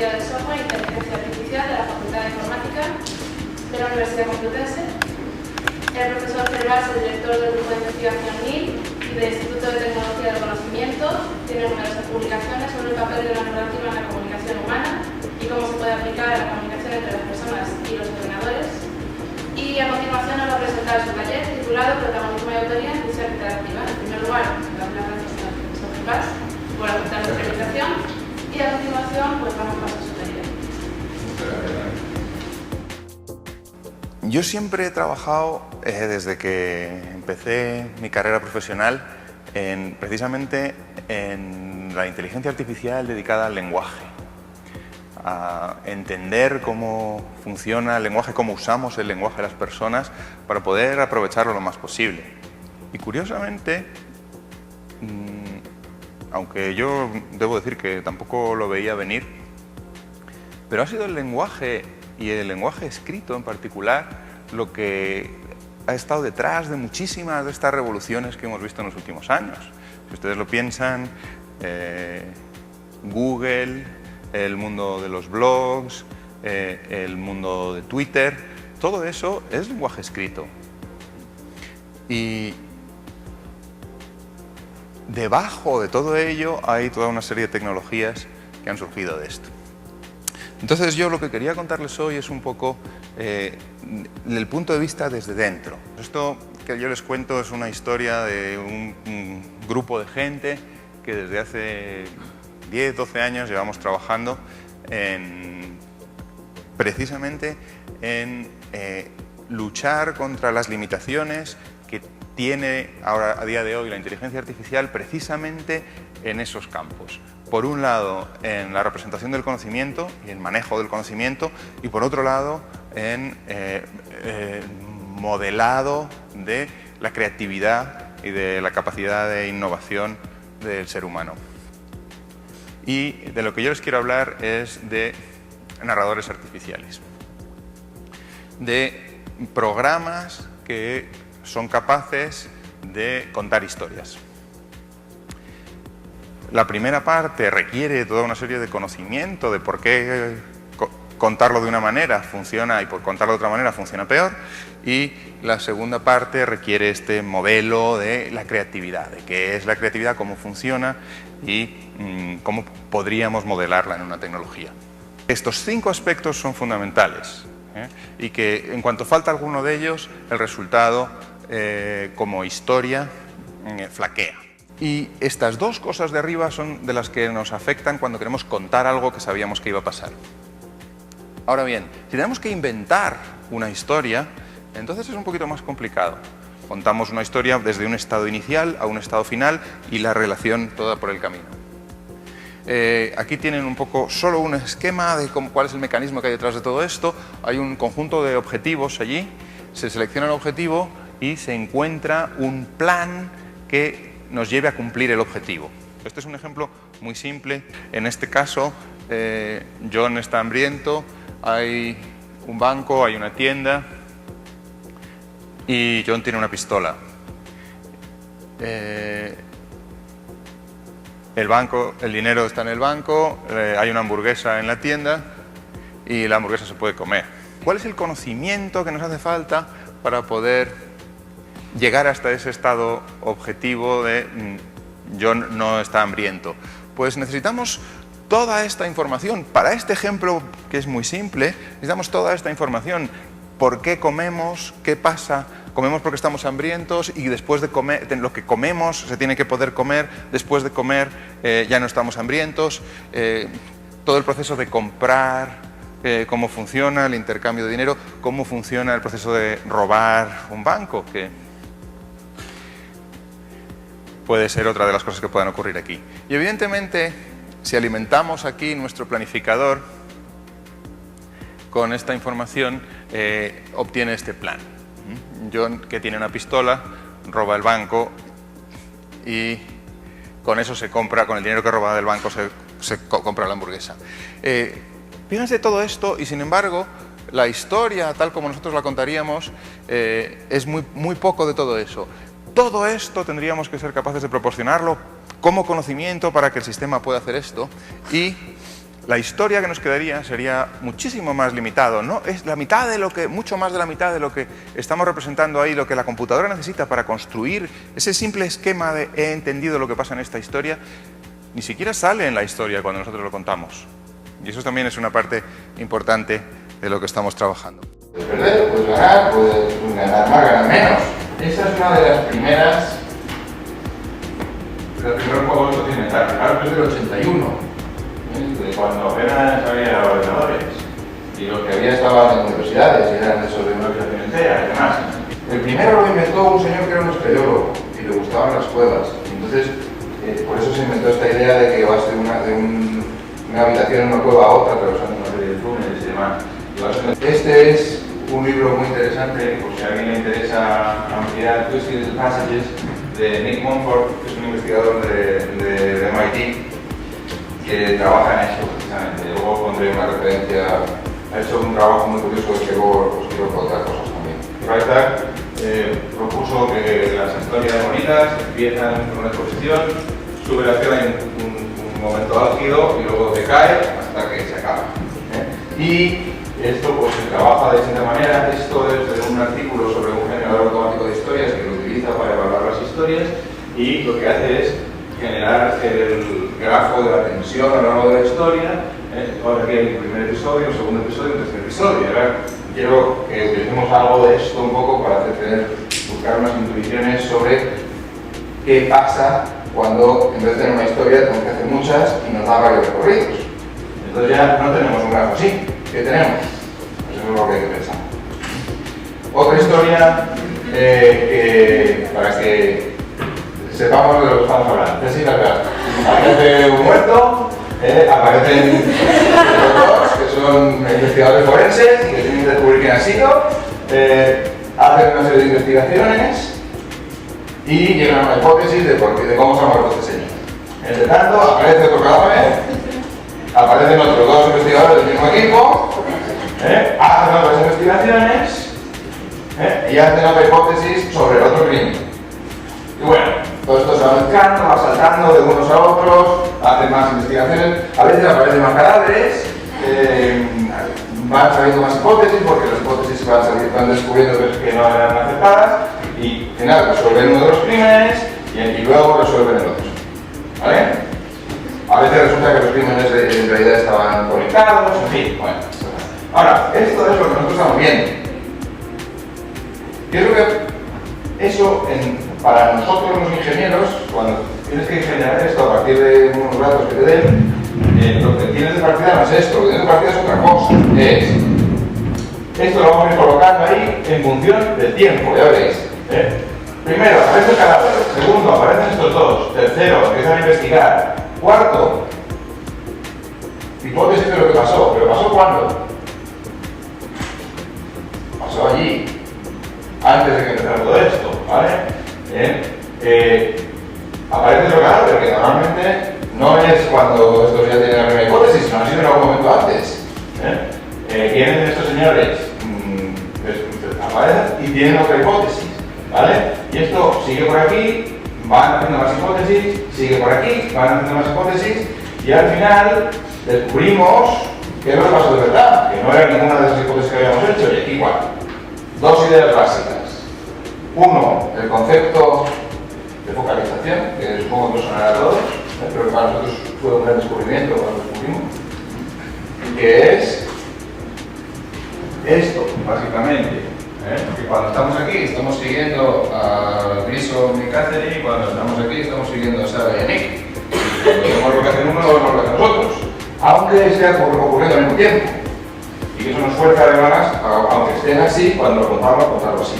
Ingeniería del Software e Inteligencia Artificial de la Facultad de Informática de la Universidad Complutense. El profesor Cervás es el director del Grupo de Investigación NIL y del Instituto de Tecnología del Conocimiento. Tiene numerosas publicaciones sobre el papel de la narrativa en la comunicación humana y cómo se puede aplicar a la comunicación entre las personas y los ordenadores. Y a continuación nos va a presentar su taller titulado Protagonismo y Autoría en Ficción Interactiva. En primer lugar, damos las gracias al profesor Cervás por aceptar nuestra invitación y a continuación pues vamos a pasar su taller. Yo siempre he trabajado, desde que empecé mi carrera profesional, precisamente en la inteligencia artificial dedicada al lenguaje, a entender cómo funciona el lenguaje, cómo usamos el lenguaje de las personas para poder aprovecharlo lo más posible. Y curiosamente, aunque yo debo decir que tampoco lo veía venir, pero ha sido el lenguaje y el lenguaje escrito en particular lo que ha estado detrás de muchísimas de estas revoluciones que hemos visto en los últimos años. Si ustedes lo piensan, Google, el mundo de los blogs, el mundo de Twitter, todo eso es lenguaje escrito. Y debajo de todo ello hay toda una serie de tecnologías que han surgido de esto. Entonces yo lo que quería contarles hoy es un poco el punto de vista desde dentro. Esto que yo les cuento es una historia de un grupo de gente que desde hace 10, 12 años llevamos trabajando precisamente en luchar contra las limitaciones que tiene ahora, a día de hoy, la inteligencia artificial precisamente en esos campos. Por un lado, en la representación del conocimiento y el manejo del conocimiento, y por otro lado, en modelado de la creatividad y de la capacidad de innovación del ser humano. Y de lo que yo les quiero hablar es de narradores artificiales, de programas que son capaces de contar historias. La primera parte requiere toda una serie de conocimiento de por qué contarlo de una manera funciona y por contarlo de otra manera funciona peor, y la segunda parte requiere este modelo de la creatividad, de qué es la creatividad, cómo funciona y cómo podríamos modelarla en una tecnología. Estos 5 aspectos son fundamentales, y que en cuanto falta alguno de ellos, el resultado como historia flaquea. Y estas 2 cosas de arriba son de las que nos afectan cuando queremos contar algo que sabíamos que iba a pasar. Ahora bien, si tenemos que inventar una historia, entonces es un poquito más complicado. Contamos una historia desde un estado inicial a un estado final y la relación toda por el camino. Aquí tienen un poco solo un esquema de cuál es el mecanismo que hay detrás de todo esto. Hay un conjunto de objetivos allí, se selecciona el objetivo y se encuentra un plan que nos lleve a cumplir el objetivo. Este es un ejemplo muy simple. En este caso, John está hambriento, hay un banco, hay una tienda y John tiene una pistola. El dinero está en el banco, hay una hamburguesa en la tienda y la hamburguesa se puede comer. ¿Cuál es el conocimiento que nos hace falta para poder llegar hasta ese estado objetivo de John no está hambriento? Pues necesitamos toda esta información. Para este ejemplo, que es muy simple, necesitamos toda esta información. ¿Por qué comemos? ¿Qué pasa? Comemos porque estamos hambrientos y después de comer, lo que comemos se tiene que poder comer. Después de comer ya no estamos hambrientos. Todo el proceso de comprar, cómo funciona el intercambio de dinero, cómo funciona el proceso de robar un banco, que puede ser otra de las cosas que puedan ocurrir aquí. Y evidentemente, si alimentamos aquí nuestro planificador con esta información, obtiene este plan. John, que tiene una pistola, roba el banco y con eso se compra, con el dinero que roba del banco se compra la hamburguesa. Fíjense todo esto y sin embargo la historia tal como nosotros la contaríamos es muy poco de todo eso. Todo esto tendríamos que ser capaces de proporcionarlo como conocimiento para que el sistema pueda hacer esto, y la historia que nos quedaría sería muchísimo más limitado, ¿no? Es la mitad de lo que, mucho más de la mitad de lo que estamos representando ahí, lo que la computadora necesita para construir ese simple esquema de he entendido lo que pasa en esta historia, ni siquiera sale en la historia cuando nosotros lo contamos. Y eso también es una parte importante de lo que estamos trabajando. Puedes perder, puedes ganar más, ganar menos. Esa es una de las primeras... de los primeros juegos que tiene Star. Claro, es del 81. De cuando apenas había ordenadores y los que había estaban en universidades y eran esos de una organización entera y demás. El primero lo inventó un señor que era un espeleólogo y le gustaban las cuevas. Entonces, por eso se inventó esta idea de que vas de una habitación en una cueva a otra, atravesando una serie de túneles y demás. Este es un libro muy interesante, por si a alguien le interesa ampliar Twisted Passages, de Nick Montfort, que es un investigador de MIT, que trabaja en esto precisamente. Luego pondré una referencia, ha hecho un trabajo muy curioso que luego os quiero contar cosas también. Freitag propuso que las historias bonitas empiezan con una exposición, su relación en un momento álgido y luego decae hasta que se acaba. Y esto pues se trabaja de distinta manera. Esto es de un artículo sobre un generador automático de historias que lo utiliza para evaluar las historias y lo que hace es generar el grafo de la tensión a lo largo de la historia. Ahora aquí hay un primer episodio, un segundo episodio, un tercer episodio. Y ahora quiero que utilicemos algo de esto un poco para buscar unas intuiciones sobre qué pasa cuando en vez de tener una historia tenemos que hacer muchas y nos da varios recorridos. Entonces ya no tenemos un grafo así. ¿Qué tenemos? Eso es lo que hay que pensar. Otra historia para que sepamos de lo que estamos hablando. Es verdad. Aparece un muerto, aparecen dos que son investigadores forenses y que tienen que descubrir quién ha sido, hacen una serie de investigaciones y llegan a una hipótesis de cómo se ha muerto este señor. Entre tanto, aparece otro cadáver, aparecen otros dos investigadores del mismo equipo, hacen otras investigaciones y hacen otra hipótesis sobre el otro crimen. Y bueno, todo esto se va mezclando, va saltando de unos a otros, hacen más investigaciones, a veces aparecen más cadáveres, van saliendo más hipótesis porque las hipótesis van descubriendo que no eran aceptadas y al final resuelven uno de los crímenes y luego resuelven el otro. ¿Vale? A veces resulta que los crímenes en realidad estaban conectados, en fin, bueno. Ahora, esto es lo que nosotros estamos viendo. Yo creo que eso, para nosotros los ingenieros, cuando tienes que generar esto a partir de unos datos que te den, lo que tienes de partida no es esto, lo que tienes de partida es otra cosa. Esto lo vamos a ir colocando ahí en función del tiempo, ya veréis. Primero, aparece el cadáver. Segundo, aparecen estos dos. Tercero, empiezan a investigar. Cuarto, hipótesis de lo que pasó. ¿Pero pasó cuándo? Pasó allí, antes de que empezara todo esto, ¿vale? Aparece otro cadáver, que normalmente no es cuando estos ya tienen la primera hipótesis, sino ha sido en algún momento antes. Vienen estos señores, aparecen y tienen otra hipótesis, ¿vale? Y esto sigue por aquí, van haciendo más hipótesis, sigue por aquí, van haciendo más hipótesis, y al final descubrimos que es lo que pasó de verdad, que no era ninguna de esas hipótesis que habíamos hecho, y aquí igual. Dos ideas básicas. Uno, el concepto de focalización, que supongo que nos sonará a todos, pero que para nosotros fue un gran descubrimiento cuando lo descubrimos, que es esto, básicamente. Que cuando estamos aquí estamos siguiendo a Grison y Catherine, y cuando estamos aquí estamos siguiendo a Sara y a Nick. Cuando vemos lo que hacen uno, vemos lo que hacen nosotros, aunque esté ocurriendo al mismo tiempo. Y que eso nos fuerza además, aunque estén así, cuando lo contamos, contarlo así.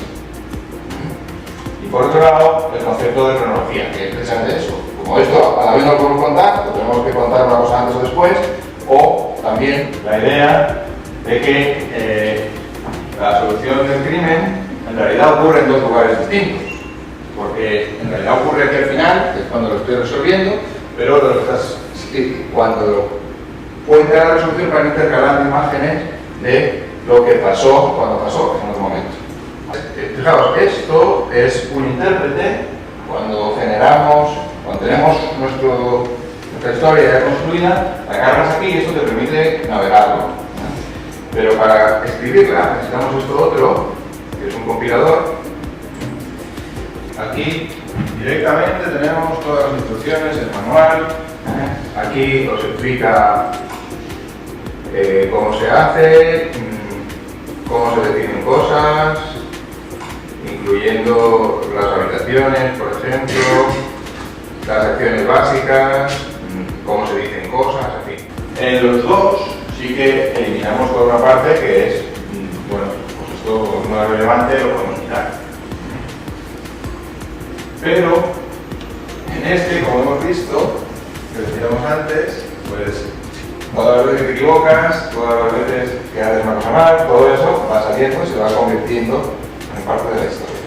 Y por otro lado, el concepto de cronología, que es precisamente eso. Como esto a la vez no lo podemos contar, lo tenemos que contar una cosa antes o después, o también la idea de que la solución del crimen en realidad ocurre en dos lugares distintos, porque en realidad ocurre aquí al final, que es cuando lo estoy resolviendo, pero cuando cuenta la resolución van intercalando imágenes de lo que pasó cuando pasó en otro momento. Fijaos, esto es un intérprete cuando tenemos nuestra esta historia ya construida, la cargas aquí y esto te permite navegarlo, ¿no? Pero para escribirla necesitamos esto otro, que es un compilador. Aquí directamente tenemos todas las instrucciones, el manual. Aquí os explica cómo se hace, cómo se definen cosas, incluyendo las habitaciones, por ejemplo, las acciones básicas, cómo se dicen cosas, en fin. En los dos sí que eliminamos toda una parte que es, bueno, pues esto no es relevante, lo podemos quitar. Pero en este, como hemos visto, que decíamos antes, pues todas las veces que te equivocas, todas las veces que haces una cosa mal, todo eso va saliendo y se va convirtiendo en parte de la historia.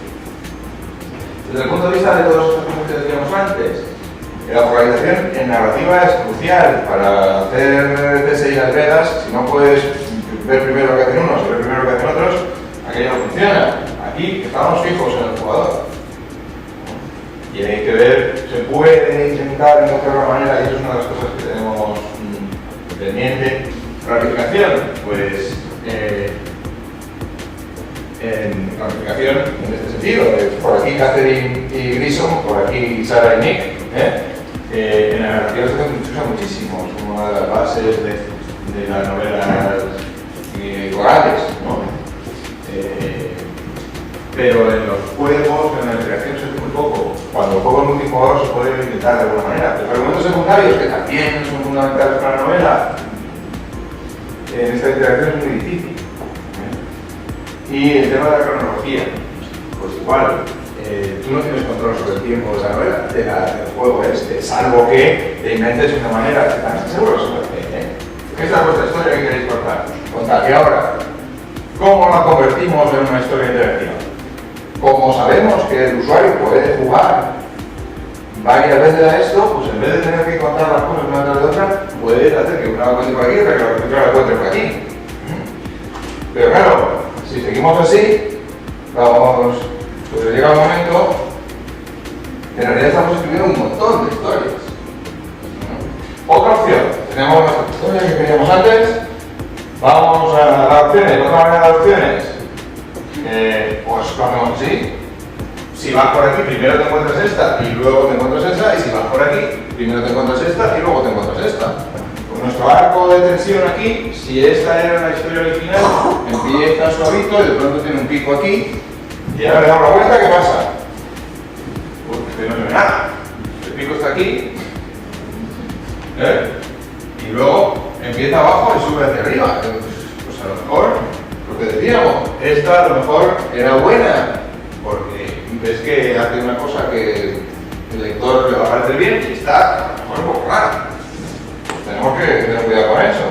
Desde el punto de vista de todas estas cosas que decíamos antes, la focalización en narrativa es crucial para hacer CSI Las Vegas. Si no puedes ver primero lo que hacen unos y ver primero lo que hacen otros, aquello no funciona. Aquí estamos fijos en el jugador. Y hay que ver, se puede intentar encontrar una manera, y eso es una de las cosas que tenemos pendiente. Ramificación, pues en ramificación en este sentido, por aquí Catherine y Grissom, por aquí Sarah y Nick, en la narrativa se usa muchísimo, es una de las bases de las novelas corales, ¿no? Pero en los juegos, en la interacción se hace muy poco. Cuando el juego es multijugador se puede limitar de alguna manera. Los argumentos secundarios, que también son fundamentales para la novela, en esta interacción es muy difícil. Y el tema de la cronología, pues igual, tú no tienes control sobre el tiempo de esa novela, del juego este, salvo que te inventes una manera, ¿estás seguro que se puede? Esta es vuestra historia que queréis contar. Contar. Y ahora, ¿cómo la convertimos en una historia interactiva? Como sabemos que el usuario puede jugar varias veces a esto, pues en vez de tener que contar las cosas una tras de otra, puede hacer que una la cuente por aquí y otra que la cuente por aquí. Pero claro, si seguimos así, vamos, pues llega un momento que en realidad estamos escribiendo un montón de historias. Otra opción, tenemos nuestra historia que queríamos antes, vamos a dar opciones, otra manera de dar opciones. Pues lo hacemos así. Si vas por aquí, primero te encuentras esta y luego te encuentras esta, y si vas por aquí, primero te encuentras esta y luego te encuentras esta. Con nuestro arco de tensión aquí, si esta era la historia original, empieza suavito y de pronto tiene un pico aquí, y ahora le damos la vuelta, ¿qué pasa? Pues no se ve nada. El pico está aquí, y luego empieza abajo y sube hacia arriba. Pues a lo mejor, lo que decíamos, esta a lo mejor era buena, porque ves que hace una cosa que el lector le va a parecer bien y está a lo mejor un poco rara. Pues tenemos que tener cuidado con eso.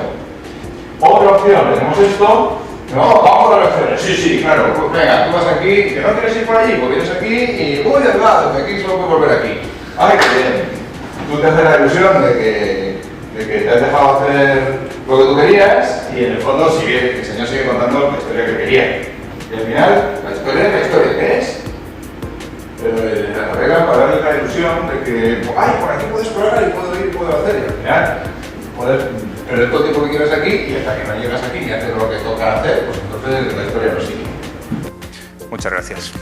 Otra opción, tenemos esto. No, vamos a las opciones. Sí, claro. Pues venga, tú vas aquí, que no quieres ir por allí, pues vienes aquí y voy de lado, de aquí solo puedo volver aquí. ¡Ay, qué bien! Tú te haces la ilusión de que te has dejado hacer lo que tú querías y en el fondo el señor sigue contando la historia que quería. Y al final, la historia es la historia que es. Pero la novela para darle la ilusión de que, ¡ay, por aquí puedes explorar y puedo ir y puedo hacer! Y al final, puedes perder todo el tiempo que quieras aquí y hasta que no llegas aquí y haces lo que toca hacer, pues entonces la historia no sigue. Muchas gracias.